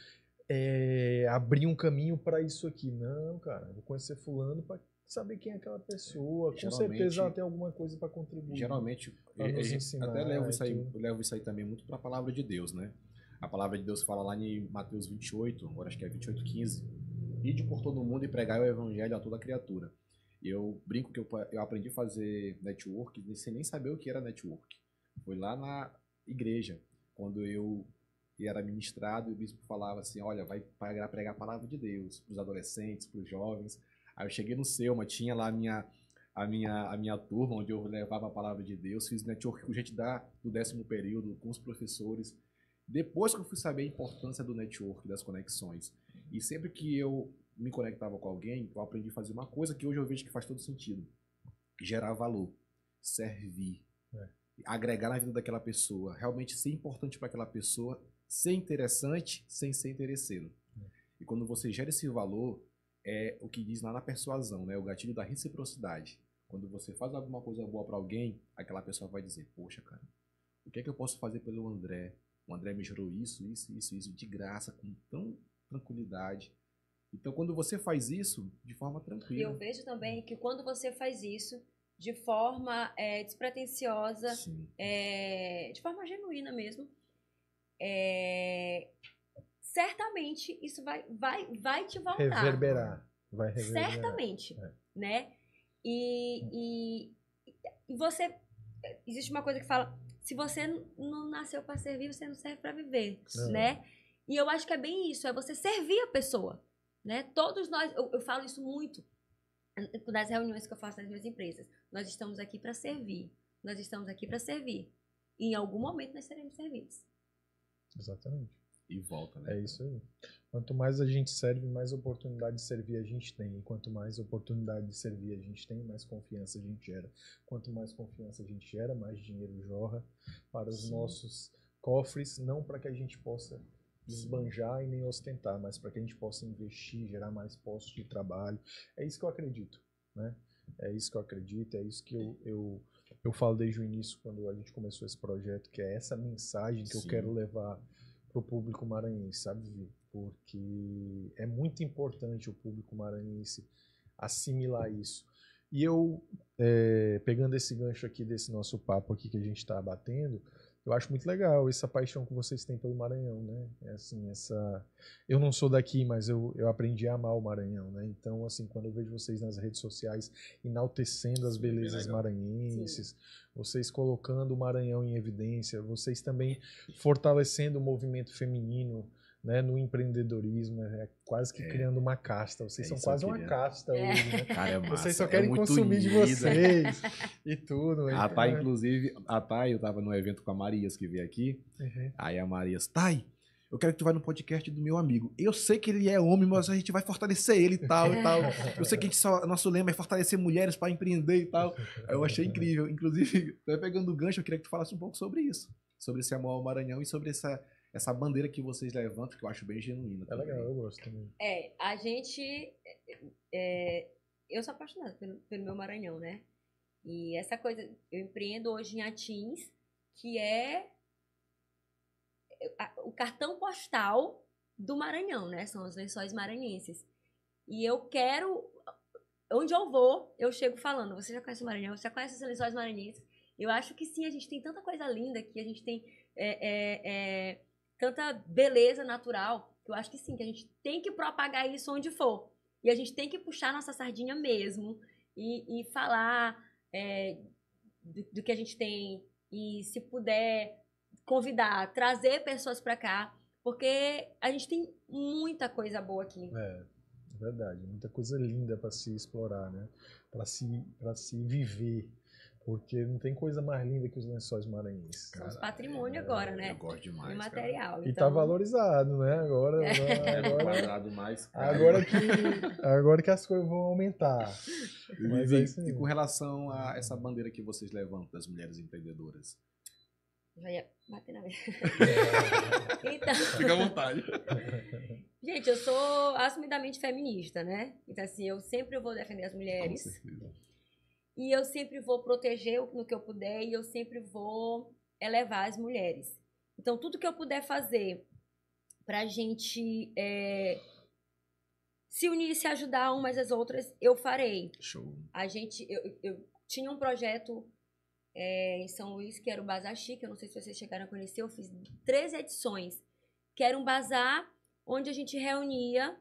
abrir um caminho para isso aqui. Não, cara, vou conhecer fulano para saber quem é aquela pessoa. Com certeza ela tem alguma coisa para contribuir. Geralmente, nos ensinar, até levo isso aí também muito para a palavra de Deus, né? A palavra de Deus fala lá em Mateus 28, agora acho que é 28:15, ide por todo mundo e pregai o evangelho a toda criatura. E eu brinco que eu aprendi a fazer network sem nem saber o que era network. Foi lá na igreja, quando eu era ministrado e o bispo falava assim, olha, vai pregar a palavra de Deus para os adolescentes, para os jovens. Aí eu cheguei no Selma, tinha lá a minha turma, onde eu levava a palavra de Deus, fiz network com gente do 10º período, com os professores. Depois que eu fui saber a importância do network, das conexões. E sempre que eu me conectava com alguém, eu aprendi a fazer uma coisa que hoje eu vejo que faz todo sentido. Gerar valor, servir, agregar na vida daquela pessoa, realmente ser importante para aquela pessoa, ser interessante sem ser interesseiro. E quando você gera esse valor, é o que diz lá na persuasão, né? O gatilho da reciprocidade. Quando você faz alguma coisa boa para alguém, aquela pessoa vai dizer, poxa, cara, o que é que eu posso fazer pelo André? O André me gerou isso, de graça, com tão tranquilidade. Então, quando você faz isso, de forma tranquila... Eu vejo também que quando você faz isso, de forma despretensiosa, de forma genuína mesmo, certamente isso vai te voltar. Vai reverberar. Certamente, né? E você... Existe uma coisa que fala, se você não nasceu para servir, você não serve para viver, né? E eu acho que é bem isso, é você servir a pessoa, né? Todos nós, eu falo isso muito nas reuniões que eu faço nas minhas empresas. Nós estamos aqui para servir. Nós estamos aqui para servir. E em algum momento nós seremos servidos. Exatamente. E volta, né? É isso aí. Quanto mais a gente serve, mais oportunidade de servir a gente tem. E quanto mais oportunidade de servir a gente tem, mais confiança a gente gera. Quanto mais confiança a gente gera, mais dinheiro jorra para os nossos cofres, não para que a gente possa esbanjar e nem ostentar, mas para que a gente possa investir, gerar mais postos de trabalho. É isso que eu acredito, né? É isso que eu acredito, é isso que eu falo desde o início, quando a gente começou esse projeto, que é essa mensagem que eu quero levar para o público maranhense, sabe, Vi? Porque é muito importante o público maranhense assimilar isso. E eu, pegando esse gancho aqui desse nosso papo aqui que a gente está batendo, Eu acho muito legal essa paixão que vocês têm pelo Maranhão, né? É assim, eu não sou daqui, mas eu aprendi a amar o Maranhão, né? Então, assim, quando eu vejo vocês nas redes sociais enaltecendo as belezas maranhenses, vocês colocando o Maranhão em evidência, vocês também fortalecendo o movimento feminino, né, no empreendedorismo, quase que criando uma casta. Vocês são quase uma casta hoje, né? Cara, é massa. Vocês só querem consumir de vocês e tudo. A Thay, inclusive, eu tava no evento com a Marias, que veio aqui. Aí a Marias, Thay, eu quero que tu vá no podcast do meu amigo. Eu sei que ele é homem, mas a gente vai fortalecer ele e tal e tal. Eu sei que nosso lema é fortalecer mulheres para empreender e tal. Aí eu achei incrível. Inclusive, até pegando o gancho, eu queria que tu falasse um pouco sobre isso. Sobre esse amor ao Maranhão e sobre essa bandeira que vocês levantam, que eu acho bem genuína. É legal, eu gosto também. A gente... eu sou apaixonada pelo meu Maranhão, né? E essa coisa... Eu empreendo hoje em Atins, que é o cartão postal do Maranhão, né? São os Lençóis Maranhenses. E eu quero... Onde eu vou, eu chego falando, você já conhece o Maranhão? Você já conhece os Lençóis Maranhenses? Eu acho que sim, a gente tem tanta coisa linda aqui, a gente tem... tanta beleza natural, que eu acho que sim, que a gente tem que propagar isso onde for. E a gente tem que puxar nossa sardinha mesmo e falar do que a gente tem. E se puder convidar, trazer pessoas para cá, porque a gente tem muita coisa boa aqui. É verdade, muita coisa linda para se explorar, né? Para se viver. Porque não tem coisa mais linda que os Lençóis Maranhenses. São os patrimônio agora, né? Eu gosto demais. Material. Cara. E tá valorizado, né? Agora que as coisas vão aumentar. Mas e com relação a essa bandeira que vocês levantam das mulheres empreendedoras? Já ia bater na mesa. Então, fica à vontade. Gente, eu sou assumidamente feminista, né? Então, assim, eu sempre vou defender as mulheres. Com certeza. E eu sempre vou proteger no que eu puder e eu sempre vou elevar as mulheres. Então, tudo que eu puder fazer pra gente se unir e se ajudar umas às outras, eu farei. Show. Eu tinha um projeto em São Luís, que era o Bazar Chique, eu não sei se vocês chegaram a conhecer, eu fiz 13 edições, que era um bazar onde a gente reunia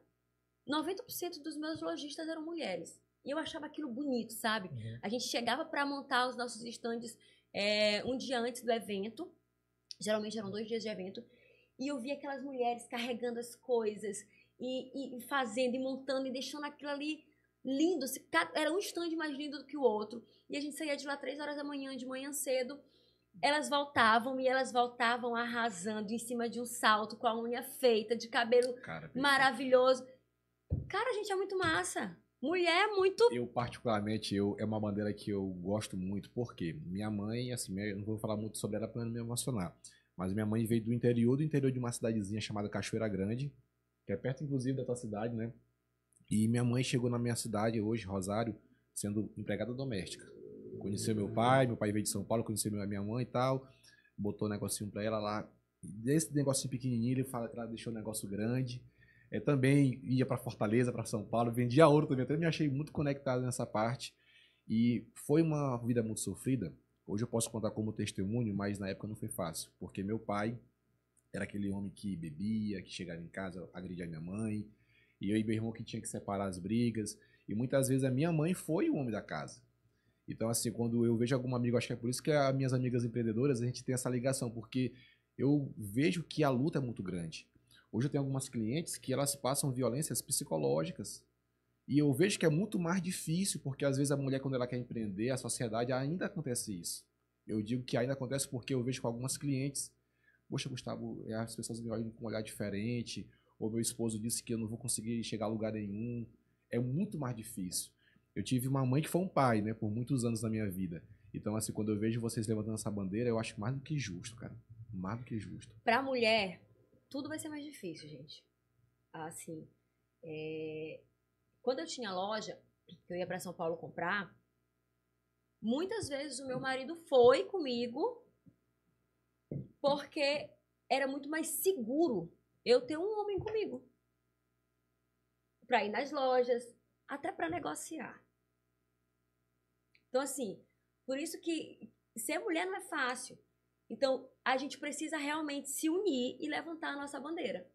90% dos meus lojistas eram mulheres. E eu achava aquilo bonito, sabe? A gente chegava para montar os nossos estandes um dia antes do evento. Geralmente eram 2 dias de evento. E eu via aquelas mulheres carregando as coisas e fazendo e montando e deixando aquilo ali lindo. Era um stand mais lindo do que o outro. E a gente saía de lá 3 horas da manhã, de manhã cedo. Elas voltavam arrasando em cima de um salto, com a unha feita, de cabelo maravilhoso. Cara, a gente é muito massa. Mulher é muito... Eu, particularmente, é uma bandeira que eu gosto muito, porque minha mãe, assim, eu não vou falar muito sobre ela para não me emocionar, mas minha mãe veio do interior de uma cidadezinha chamada Cachoeira Grande, que é perto, inclusive, da tua cidade, né? E minha mãe chegou na minha cidade hoje, Rosário, sendo empregada doméstica. Conheceu meu pai veio de São Paulo, conheceu minha mãe e tal, botou um negocinho pra ela lá. Desse negocinho pequenininho, ela deixou um negócio grande. Também ia para Fortaleza, para São Paulo, vendia ouro também, até me achei muito conectado nessa parte. E foi uma vida muito sofrida. Hoje eu posso contar como testemunho, mas na época não foi fácil, porque meu pai era aquele homem que bebia, que chegava em casa, agredia minha mãe, e eu e meu irmão que tinha que separar as brigas, e muitas vezes a minha mãe foi o homem da casa. Então, assim, quando eu vejo algum amigo, acho que é por isso que as minhas amigas empreendedoras, a gente tem essa ligação, porque eu vejo que a luta é muito grande. Hoje eu tenho algumas clientes que elas passam violências psicológicas. E eu vejo que é muito mais difícil, porque às vezes a mulher, quando ela quer empreender, a sociedade ainda acontece isso. Eu digo que ainda acontece porque eu vejo com algumas clientes, poxa, Gustavo, as pessoas me olham com um olhar diferente, ou meu esposo disse que eu não vou conseguir chegar a lugar nenhum. É muito mais difícil. Eu tive uma mãe que foi um pai, né, por muitos anos na minha vida. Então, assim, quando eu vejo vocês levantando essa bandeira, eu acho mais do que justo, cara. Mais do que justo. Pra mulher, tudo vai ser mais difícil, gente. Assim, quando eu tinha loja, que eu ia pra São Paulo comprar, muitas vezes o meu marido foi comigo porque era muito mais seguro eu ter um homem comigo. Pra ir nas lojas, até pra negociar. Então, assim, por isso que ser mulher não é fácil. Então, a gente precisa realmente se unir e levantar a nossa bandeira,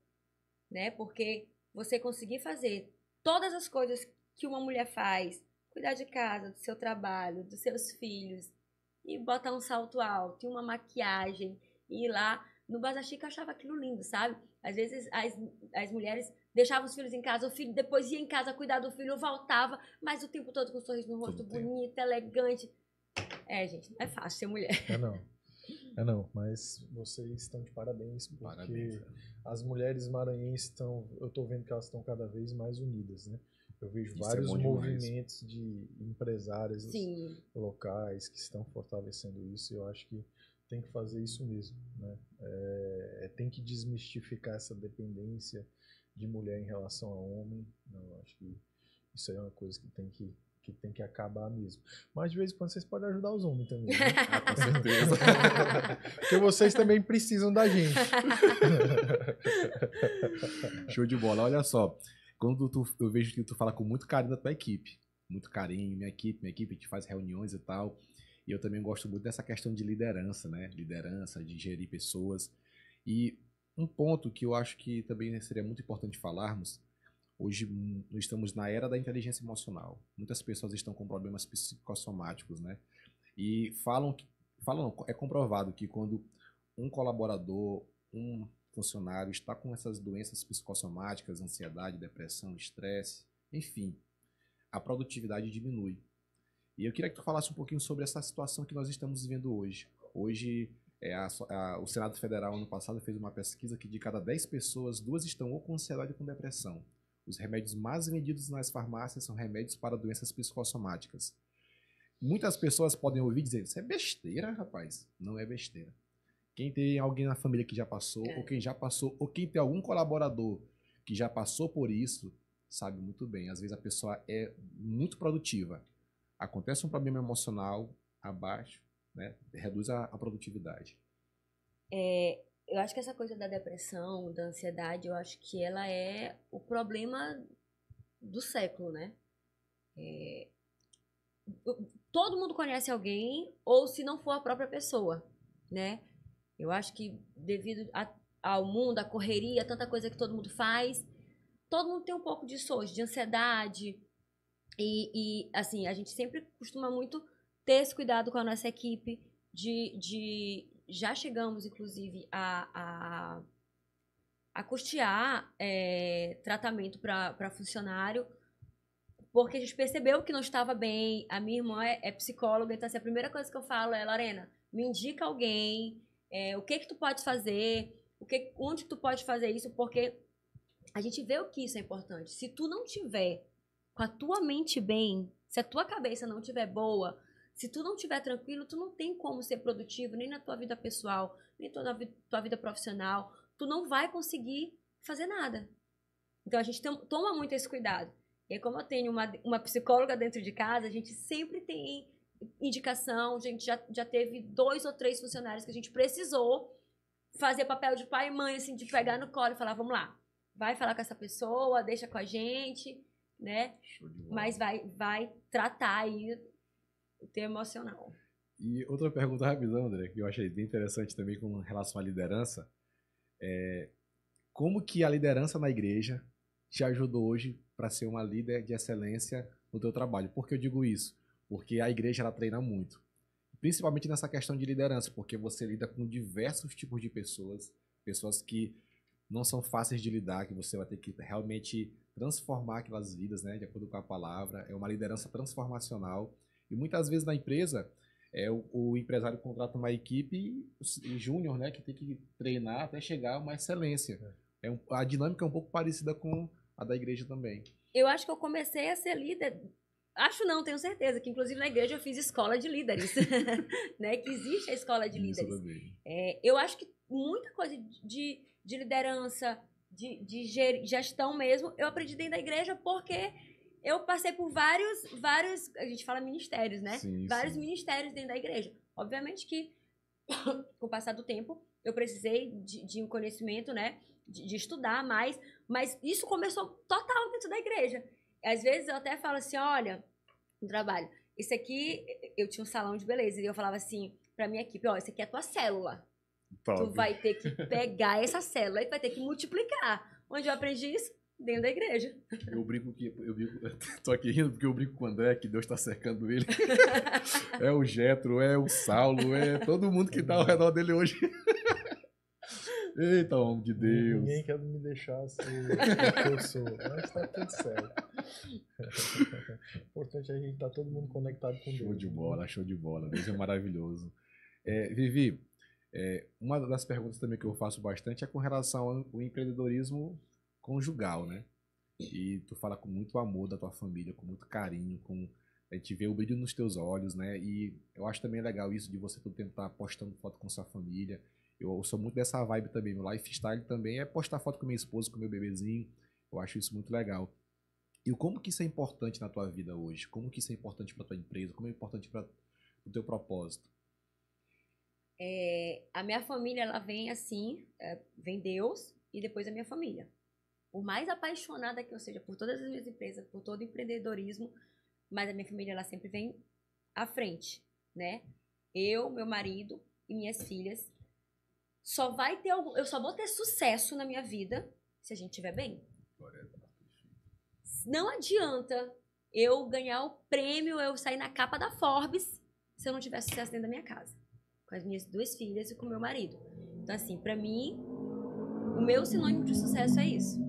né? Porque você conseguir fazer todas as coisas que uma mulher faz, cuidar de casa, do seu trabalho, dos seus filhos, e botar um salto alto, e uma maquiagem, e ir lá. No Bazar Chique eu achava aquilo lindo, sabe? Às vezes as mulheres deixavam os filhos em casa, o filho depois ia em casa cuidar do filho, voltava, mas o tempo todo com um sorriso no rosto, bonita, elegante. Gente, não é fácil ser mulher. Não, mas vocês estão de parabéns, porque as mulheres maranhenses estão, eu estou vendo que elas estão cada vez mais unidas, né? Eu vejo vários movimentos de empresários locais que estão fortalecendo isso, e eu acho que tem que fazer isso mesmo, né? Tem que desmistificar essa dependência de mulher em relação a homem. Não, eu acho que isso aí é uma coisa que tem que acabar mesmo. Mas de vez em quando vocês podem ajudar os homens também, né? Com certeza. Porque vocês também precisam da gente. Show de bola. Olha só, quando eu vejo que tu fala com muito carinho da tua equipe, muito carinho, minha equipe, a gente faz reuniões e tal, e eu também gosto muito dessa questão de liderança, né? Liderança, de gerir pessoas. E um ponto que eu acho que também seria muito importante falarmos. Hoje nós estamos na era da inteligência emocional. Muitas pessoas estão com problemas psicossomáticos, né? E é comprovado que quando um colaborador, um funcionário está com essas doenças psicossomáticas, ansiedade, depressão, estresse, enfim, a produtividade diminui. E eu queria que tu falasse um pouquinho sobre essa situação que nós estamos vivendo hoje. Hoje, o Senado Federal, ano passado, fez uma pesquisa que de cada 10 pessoas, 2 estão ou com ansiedade ou com depressão. Os remédios mais vendidos nas farmácias são remédios para doenças psicossomáticas. Muitas pessoas podem ouvir dizer, isso é besteira, rapaz. Não é besteira. Quem tem alguém na família que já passou, ou quem já passou, ou quem tem algum colaborador que já passou por isso, sabe muito bem. Às vezes a pessoa é muito produtiva. Acontece um problema emocional abaixo, né? Reduz a produtividade. Eu acho que essa coisa da depressão, da ansiedade, eu acho que ela é o problema do século, né? Todo mundo conhece alguém, ou se não for a própria pessoa, né? Eu acho que devido ao mundo, à correria, tanta coisa que todo mundo faz, todo mundo tem um pouco disso hoje, de ansiedade. E assim, a gente sempre costuma muito ter esse cuidado com a nossa equipe, já chegamos, inclusive, a custear tratamento para funcionário, porque a gente percebeu que não estava bem. A minha irmã é psicóloga, então assim, a primeira coisa que eu falo é, Lorena, me indica alguém, o que tu pode fazer, onde tu pode fazer isso, porque a gente vê o que isso é importante. Se tu não tiver com a tua mente bem, se a tua cabeça não estiver boa, se tu não estiver tranquilo, tu não tem como ser produtivo, nem na tua vida pessoal, nem na tua vida profissional. Tu não vai conseguir fazer nada. Então, a gente toma muito esse cuidado. E aí, como eu tenho uma psicóloga dentro de casa, a gente sempre tem indicação. A gente já teve 2 ou 3 funcionários que a gente precisou fazer papel de pai e mãe, assim, de pegar no colo e falar, vamos lá, vai falar com essa pessoa, deixa com a gente, né? Mas vai tratar aí o teu emocional. E outra pergunta rapidão, André, que eu achei bem interessante também com relação à liderança, como que a liderança na igreja te ajudou hoje para ser uma líder de excelência no teu trabalho? Por que eu digo isso? Porque a igreja ela treina muito, principalmente nessa questão de liderança, porque você lida com diversos tipos de pessoas que não são fáceis de lidar, que você vai ter que realmente transformar aquelas vidas, né, de acordo com a palavra. É uma liderança transformacional. E muitas vezes na empresa, o empresário contrata uma equipe júnior, né, que tem que treinar até chegar a uma excelência. A dinâmica é um pouco parecida com a da igreja também. Eu acho que eu comecei a ser líder... Acho não, tenho certeza, que inclusive na igreja eu fiz escola de líderes, né, que existe a escola de líderes. Isso também. Eu acho que muita coisa de liderança, de gestão mesmo, eu aprendi dentro da igreja porque eu passei por vários, a gente fala ministérios, né? Sim, vários sim. ministérios dentro da igreja. Obviamente que, com o passar do tempo, eu precisei de um conhecimento, né? De estudar mais, mas isso começou total dentro da igreja. Às vezes eu até falo assim, olha, no trabalho, isso aqui, eu tinha um salão de beleza, e eu falava assim, pra minha equipe, ó, essa aqui é a tua célula. Top. Tu vai ter que pegar essa célula e vai ter que multiplicar. Onde eu aprendi isso? Dentro da igreja. Eu brinco, tô aqui rindo porque eu brinco com o André, que Deus tá cercando ele. É o Jetro, é o Saulo, é todo mundo que tá ao redor dele hoje. Eita, homem de Deus. Ninguém quer me deixar ser o que eu sou, mas tá tudo certo. O importante é a gente estar todo mundo conectado com Deus. Show de bola, show de bola. Deus é maravilhoso. Vivi, uma das perguntas também que eu faço bastante é com relação ao empreendedorismo conjugal, né? E tu fala com muito amor da tua família, com muito carinho, a gente vê o brilho nos teus olhos, né? E eu acho também legal isso de você todo tempo estar postando foto com sua família. Eu sou muito dessa vibe também. Meu lifestyle também é postar foto com minha esposa, com meu bebezinho. Eu acho isso muito legal. E como que isso é importante na tua vida hoje? Como que isso é importante para tua empresa? Como é importante para o teu propósito? A minha família, ela vem assim, vem Deus e depois a minha família. Por mais apaixonada que eu seja por todas as minhas empresas, por todo o empreendedorismo, mas a minha família, ela sempre vem à frente, né? Eu, meu marido e minhas filhas. Eu só vou ter sucesso na minha vida se a gente estiver bem. Não adianta eu ganhar o prêmio, eu sair na capa da Forbes, se eu não tiver sucesso dentro da minha casa. Com as minhas 2 filhas e com o meu marido. Então, assim, pra mim, o meu sinônimo de sucesso é isso.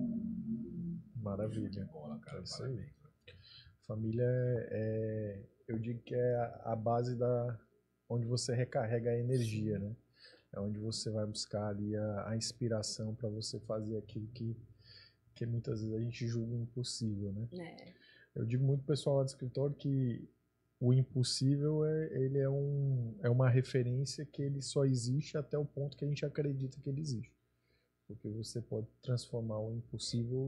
Maravilha. Bola, cara, É isso parabéns. aí. Família eu digo que é a base onde você recarrega a energia, né? É onde você vai buscar ali a inspiração para você fazer aquilo que muitas vezes a gente julga impossível, né? Eu digo muito pro pessoal lá do escritório que o impossível ele é uma referência que ele só existe até o ponto que a gente acredita que ele existe. Porque você pode transformar o impossível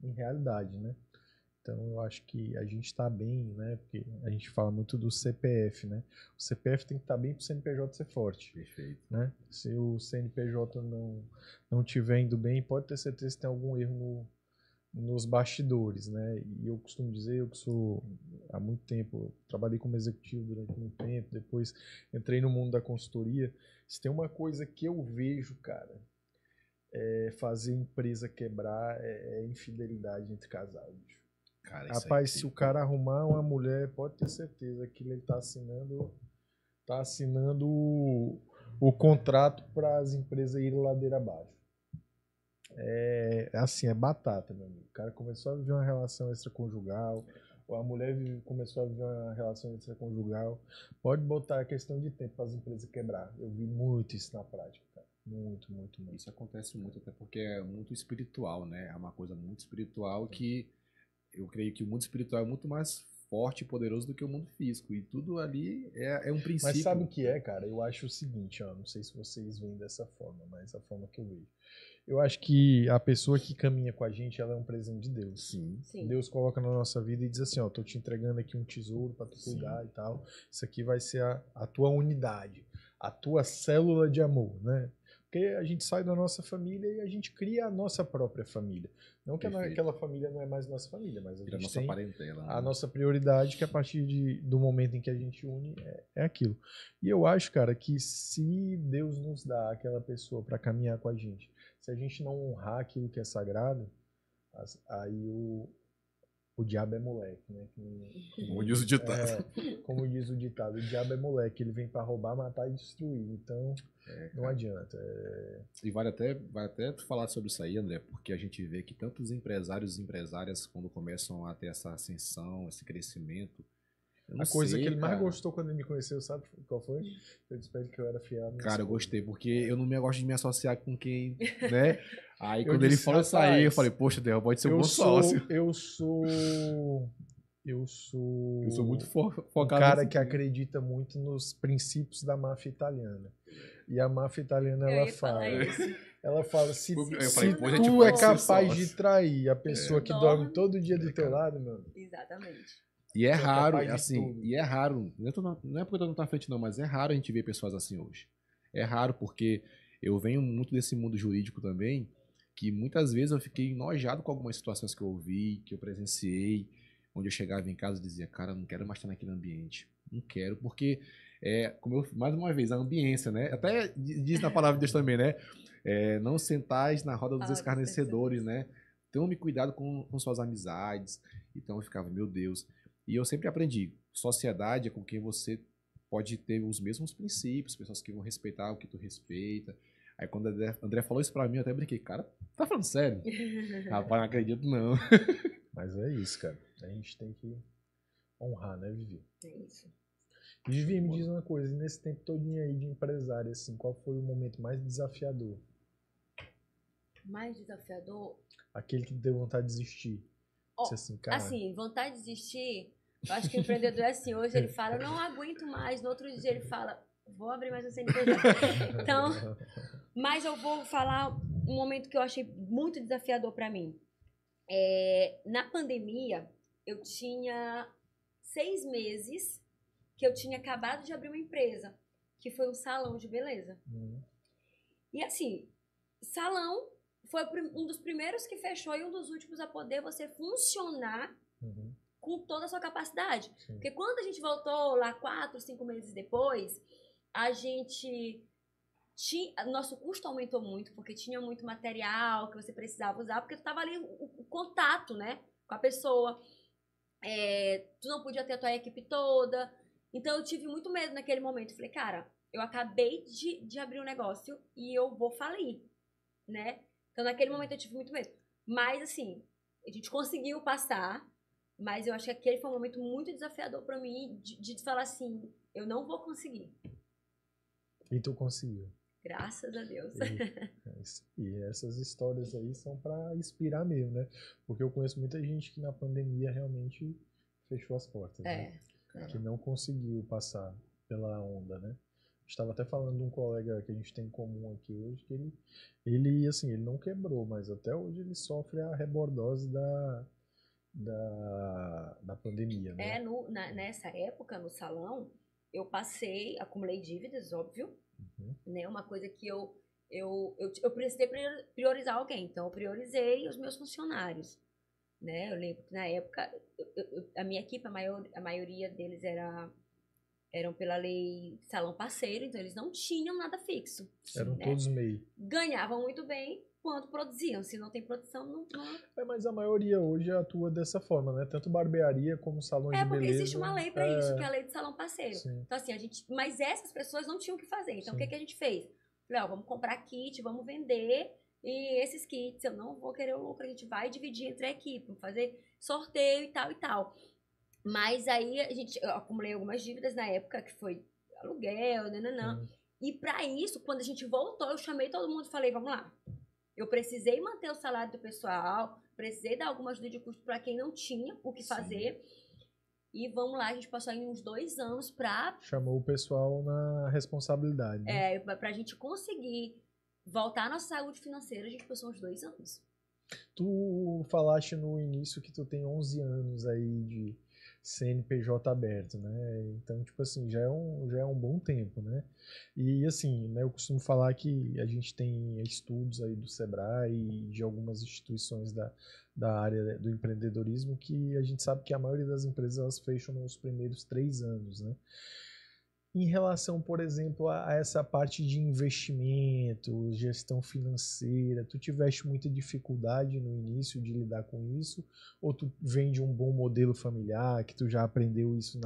em realidade, né? Então eu acho que a gente está bem, né? Porque a gente fala muito do CPF, né? O CPF tem que estar bem para o CNPJ ser forte. Perfeito. Né? Se o CNPJ não estiver indo bem, pode ter certeza que tem algum erro nos bastidores, né? E eu costumo dizer, eu que sou há muito tempo, trabalhei como executivo durante muito tempo, depois entrei no mundo da consultoria. Se tem uma coisa que eu vejo, cara, fazer empresa quebrar é infidelidade entre casal, bicho. Cara, rapaz, se o cara arrumar uma mulher, pode ter certeza que ele está assinando o contrato para as empresas irem ladeira abaixo. É batata, meu amigo. O cara começou a viver uma relação extraconjugal, ou a mulher começou a viver uma relação extraconjugal. Pode botar a questão de tempo para as empresas quebrar. Eu vi muito isso na prática, cara. Muito, muito, muito. Isso acontece muito, até porque é muito espiritual, né? É uma coisa muito espiritual que eu creio que o mundo espiritual é muito mais forte e poderoso do que o mundo físico. E tudo ali é um princípio. Mas sabe o que é, cara? Eu acho o seguinte, ó, não sei se vocês veem dessa forma, mas a forma que eu vejo. Eu acho que a pessoa que caminha com a gente, ela é um presente de Deus. Sim. Deus coloca na nossa vida e diz assim, ó, tô te entregando aqui um tesouro para tu cuidar e tal. Isso aqui vai ser a tua unidade, a tua célula de amor, né? Porque a gente sai da nossa família e a gente cria a nossa própria família. Não que aquela família não é mais nossa família, mas a gente nossa tem parentela, né? A nossa prioridade, que a partir do momento em que a gente une, é aquilo. E eu acho, cara, que se Deus nos dá aquela pessoa para caminhar com a gente, se a gente não honrar aquilo que é sagrado, aí o diabo é moleque, né? Como diz o ditado. Como diz o ditado, o diabo é moleque, ele vem para roubar, matar e destruir. Então, não adianta. E vale até tu falar sobre isso aí, André, porque a gente vê que tantos empresários e empresárias, quando começam a ter essa ascensão, esse crescimento... A coisa que ele mais gostou quando ele me conheceu, sabe qual foi? Eu disse pra ele que eu era fiel. Cara, eu gostei, porque eu não gosto de me associar com quem, né? Aí Eu quando ele disse, falou isso aí, eu rapaz, falei, poxa, Deus, pode ser um bom sócio. Eu sou muito focado um cara nesse que acredita muito nos princípios da máfia italiana. E a máfia italiana, ela fala, se tu é capaz de trair a pessoa que dorme todo dia do teu lado, meu amigo. Exatamente. E é raro, assim, não é porque eu não tô na frente não, mas é raro a gente ver pessoas assim hoje. É raro porque eu venho muito desse mundo jurídico também, que muitas vezes eu fiquei enojado com algumas situações que eu ouvi, que eu presenciei, onde eu chegava em casa e dizia, cara, eu não quero mais estar naquele ambiente. Não quero, porque como mais uma vez, a ambiência, né? Até diz na palavra de Deus também, né? Não sentais na roda dos escarnecedores, né? Tome cuidado com suas amizades. Então eu ficava, meu Deus. E eu sempre aprendi, sociedade é com quem você pode ter os mesmos princípios, pessoas que vão respeitar o que tu respeita. Aí quando a André falou isso pra mim, eu até brinquei, cara, tá falando sério? Rapaz, não acredito não. Mas é isso, cara. A gente tem que honrar, né, Vivi? É isso. E Vivi, me diz uma coisa, nesse tempo todinho aí de empresária, assim, qual foi o momento mais desafiador? Mais desafiador? Aquele que deu vontade de desistir. Assim, cara... assim, vontade de desistir, eu acho que o empreendedor é assim, hoje ele fala, eu não aguento mais, no outro dia ele fala, vou abrir mais um CNPJ. Então, mas eu vou falar um momento que eu achei muito desafiador para mim. Na pandemia, eu tinha 6 meses que eu tinha acabado de abrir uma empresa, que foi um salão de beleza. E assim, salão foi um dos primeiros que fechou e um dos últimos a poder você funcionar com toda a sua capacidade. Sim. Porque quando a gente voltou lá 4, 5 meses depois, a gente... nosso custo aumentou muito, porque tinha muito material que você precisava usar, porque tu tava ali o contato, né, com a pessoa. Tu não podia ter a tua equipe toda. Então eu tive muito medo naquele momento. Falei, cara, eu acabei de abrir um negócio e eu vou falir, né? Então naquele momento eu tive muito medo. Mas assim, a gente conseguiu passar, mas eu acho que aquele foi um momento muito desafiador pra mim, de falar assim, eu não vou conseguir. E tu conseguiu. Graças a Deus. E essas histórias aí são para inspirar mesmo, né? Porque eu conheço muita gente que na pandemia realmente fechou as portas, né? Que não conseguiu passar pela onda, né? Estava até falando de um colega que a gente tem em comum aqui hoje, que ele assim, ele não quebrou, mas até hoje ele sofre a rebordose da pandemia, né? Nessa época, no salão, eu acumulei dívidas, óbvio, né? Uma coisa que eu precisei priorizar alguém, então eu priorizei os meus funcionários, né? Eu lembro que na época a minha equipe, a maioria deles eram pela lei salão parceiro, então eles não tinham nada fixo. Eram, né? Todos meio. Ganhavam muito bem quando produziam, se não tem produção, não... Mas a maioria hoje atua dessa forma, né? Tanto barbearia como salões de beleza. Porque existe uma lei para isso, que é a lei de salão parceiro. Sim. Então assim, mas essas pessoas não tinham o que fazer. Então o que a gente fez? Falei, vamos comprar kit, vamos vender, e esses kits eu não vou querer o lucro, a gente vai dividir entre a equipe, vamos fazer sorteio e tal e tal. Mas aí eu acumulei algumas dívidas na época, que foi aluguel, nananã. E para isso, quando a gente voltou, eu chamei todo mundo e falei, vamos lá. Eu precisei manter o salário do pessoal, precisei dar alguma ajuda de custo para quem não tinha o que fazer. E vamos lá, a gente passou aí uns 2 anos para... Chamou o pessoal na responsabilidade. Né? Pra gente conseguir voltar à nossa saúde financeira, a gente passou uns 2 anos. Tu falaste no início que tu tem 11 anos aí de CNPJ aberto, né? Então, tipo assim, já é um bom tempo, né? E assim, né, eu costumo falar que a gente tem estudos aí do Sebrae e de algumas instituições da área do empreendedorismo que a gente sabe que a maioria das empresas elas fecham nos primeiros 3 anos, né? Em relação, por exemplo, a essa parte de investimento, gestão financeira, tu tiveste muita dificuldade no início de lidar com isso? Ou tu vem de um bom modelo familiar, que tu já aprendeu isso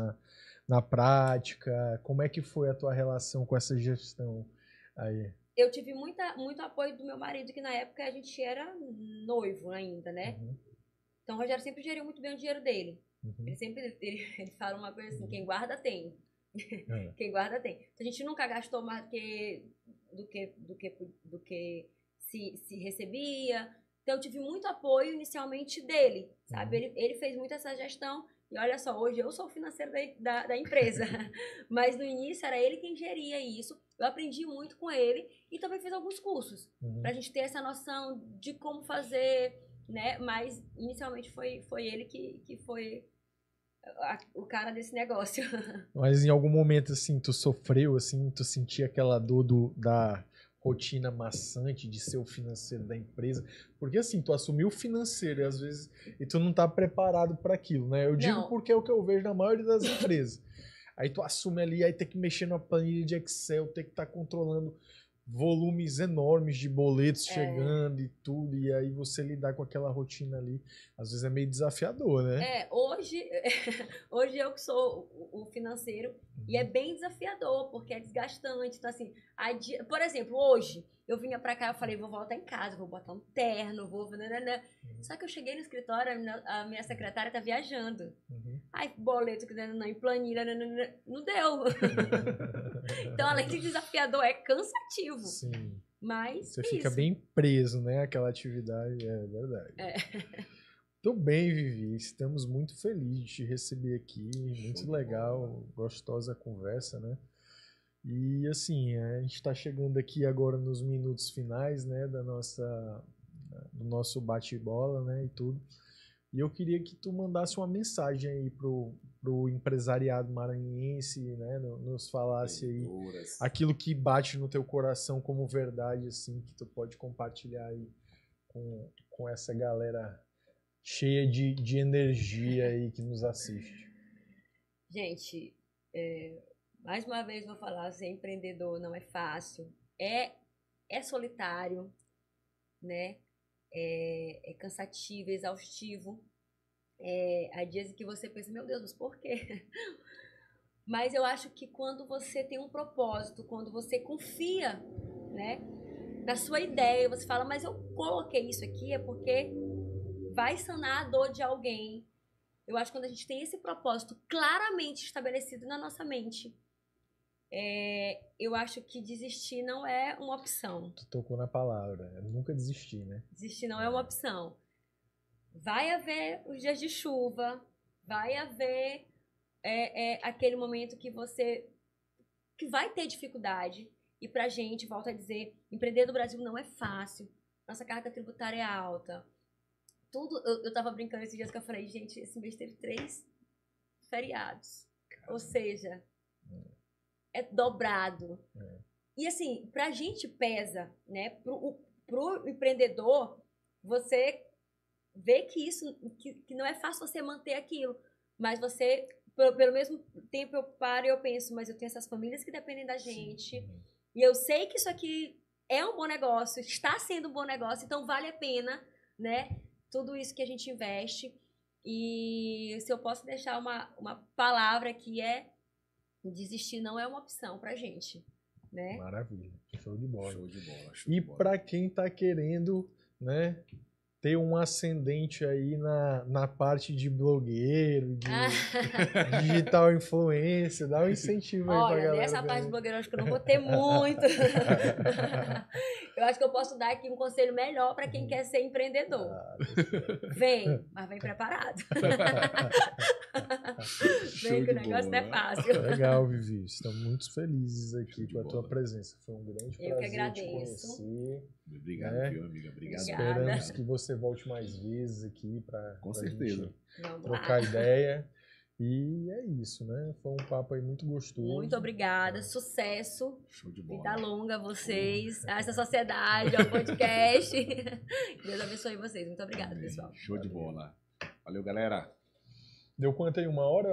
na prática? Como é que foi a tua relação com essa gestão aí? Eu tive muito apoio do meu marido, que na época a gente era noivo ainda, né? Então o Rogério sempre geriu muito bem o dinheiro dele. Ele fala uma coisa assim, quem guarda tem. Quem guarda tem. Então, a gente nunca gastou mais do que se recebia. Então eu tive muito apoio inicialmente dele, sabe? Ele fez muito essa gestão. E olha só, hoje eu sou o financeiro da empresa. Mas no início era ele quem geria isso. Eu aprendi muito com ele e também fiz alguns cursos pra gente ter essa noção de como fazer, né? Mas inicialmente foi ele que foi o cara desse negócio. Mas em algum momento, assim, tu sofreu, assim, tu sentia aquela dor da rotina maçante de ser o financeiro da empresa? Porque, assim, tu assumiu o financeiro e às vezes tu não tá preparado para aquilo, né? Eu digo porque é o que eu vejo na maioria das empresas. Aí tu assume ali, aí tem que mexer na planilha de Excel, tem que estar controlando volumes enormes de boletos chegando e tudo, e aí você lidar com aquela rotina ali, às vezes é meio desafiador, né? Hoje eu que sou o financeiro e é bem desafiador, porque é desgastante. Então, assim, por exemplo, hoje eu vinha pra cá, eu falei, vou voltar em casa, vou botar um terno, vou... Nananã. Só que eu cheguei no escritório, a minha secretária tá viajando. Aí, boleto, em planilha, não deu. Então, além de desafiador, é cansativo. Sim. Mas você fica bem preso, né? Aquela atividade, é verdade. Tudo bem, Vivi. Estamos muito felizes de te receber aqui. Muito legal, gostosa a conversa, né? E assim, a gente está chegando aqui agora nos minutos finais, né? Do nosso bate-bola, né? E tudo. E eu queria que tu mandasse uma mensagem aí pro empresariado maranhense, né? Nos falasse aí aquilo que bate no teu coração como verdade, assim, que tu pode compartilhar aí com essa galera cheia de energia aí que nos assiste. Gente, mais uma vez vou falar, ser empreendedor não é fácil, é solitário, né? É cansativo, exaustivo. Há dias em que você pensa, meu Deus, mas por quê? Mas eu acho que quando você tem um propósito, quando você confia, né, na sua ideia, você fala, mas eu coloquei isso aqui é porque vai sanar a dor de alguém. Eu acho que quando a gente tem esse propósito claramente estabelecido na nossa mente, eu acho que desistir não é uma opção. Tu tocou na palavra, nunca desistir, né? Desistir não é uma opção. Vai haver os dias de chuva, vai haver aquele momento que vai ter dificuldade. E pra gente, volto a dizer, empreender no Brasil não é fácil. Nossa carga tributária é alta. Eu tava brincando esses dias que eu falei, gente, esse mês teve 3 feriados. Caramba. Ou seja, é dobrado. E assim, pra gente pesa, né? Pro empreendedor, você vê que isso, que não é fácil você manter aquilo. Mas você, pelo mesmo tempo, eu paro e eu penso, mas eu tenho essas famílias que dependem da gente. Sim. E eu sei que isso aqui é um bom negócio, está sendo um bom negócio, então vale a pena, né? Tudo isso que a gente investe. E se eu posso deixar uma palavra que desistir não é uma opção pra gente, né? Maravilha, show de bola. Show de bola. E pra quem tá querendo, né, ter um ascendente aí na parte de blogueiro, de digital influencer, dá um incentivo aí pra galera. Olha, nessa parte de blogueiro eu acho que eu não vou ter muito. Eu acho que eu posso dar aqui um conselho melhor para quem quer ser empreendedor. Vem, mas vem preparado. Vem que o negócio não é fácil. Legal, Vivi. Estamos muito felizes aqui com a tua presença. Foi um grande prazer que agradeço. te conhecer. Obrigado, viu, amiga? Obrigado. Esperamos que você volte mais vezes aqui para com certeza trocar ideia. E é isso, né? Foi um papo aí muito gostoso. Muito obrigada, sucesso. Show de bola. Vida longa a vocês, a essa sociedade, ao podcast. Deus abençoe vocês. Muito obrigada, pessoal. Show de bola. Valeu, galera. Deu quanto aí? 1 hora?